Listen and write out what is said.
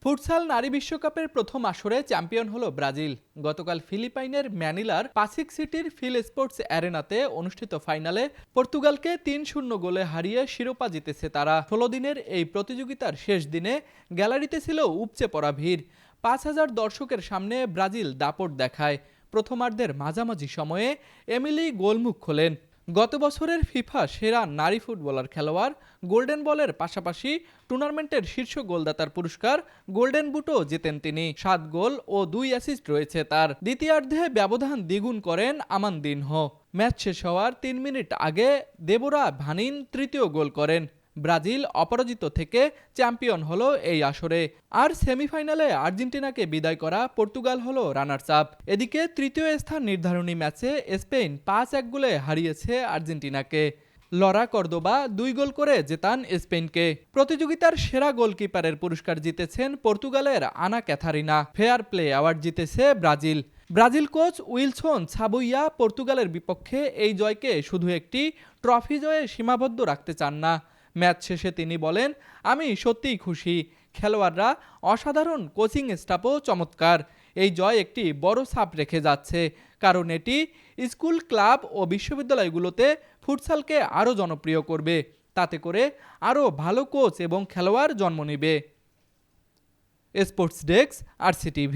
Futsal নারী বিশ্বকাপের প্রথম আসরে চ্যাম্পিয়ন হলো ব্রাজিল। গতকাল ফিলিপাইনের ম্যানিলার পাসিক সিটির ফিল স্পোর্টস অ্যারেনাতে অনুষ্ঠিত ফাইনালে পর্তুগালকে ৩-০ গোলে হারিয়ে শিরোপা জিতেছে তারা। ১৬ দিনের এই প্রতিযোগিতার শেষ দিনে গ্যালারিতে ছিল উপচে পড়া ভিড়। ৫,০০০ দর্শকের সামনে ব্রাজিল দাপট দেখায়। প্রথমার্ধের মাঝামাঝি সময়ে এমিলি গোলমুখ খোলেন। গত বছরের ফিফা সেরা নারী ফুটবলার খেলোয়াড় গোল্ডেন বলের পাশাপাশি টুর্নামেন্টের শীর্ষ গোলদাতার পুরস্কার গোল্ডেন বুটও জেতেন তিনি। ৭ গোল ও ২ অ্যাসিস্ট রয়েছে তার। দ্বিতীয়ার্ধে ব্যবধান দ্বিগুণ করেন আমানদিনহো। ম্যাচ শেষ হওয়ার ৩ মিনিট আগে দেবোরা ভানিন তৃতীয় গোল করেন। ব্রাজিল অপরাজিত থেকে চ্যাম্পিয়ন হলো এই আসরে। আর সেমিফাইনালে আর্জেন্টিনাকে বিদায় করা পর্তুগাল হলো রানার্স আপ। এদিকে তৃতীয় স্থান নির্ধারণী ম্যাচে স্পেন ৫-১ গোলে হারিয়েছে আর্জেন্টিনাকে। লরা কর্দোবা ২ গোল করে জেতান স্পেনকে। প্রতিযোগিতার সেরা গোলকিপারের পুরস্কার জিতেছেন পর্তুগালের আনা ক্যাথারিনা। ফেয়ার প্লে অ্যাওয়ার্ড জিতেছে ব্রাজিল। ব্রাজিল কোচ উইলসন সাবুইয়া পর্তুগালের বিপক্ষে এই জয়কে শুধু একটি ট্রফি জয়ে সীমাবদ্ধ রাখতে চান না। ম্যাচ শেষে তিনি বলেন, আমি সত্যিই খুশি। খেলোয়াড়রা অসাধারণ, কোচিং স্টাফও চমৎকার। এই জয় একটি বড় ছাপ রেখে যাচ্ছে, কারণ এটি স্কুল, ক্লাব ও বিশ্ববিদ্যালয়গুলোতে ফুটসালকে আরও জনপ্রিয় করবে। তাতে করে আরও ভালো কোচ এবং খেলোয়াড় জন্ম নেবে। Sports desk, RCTV।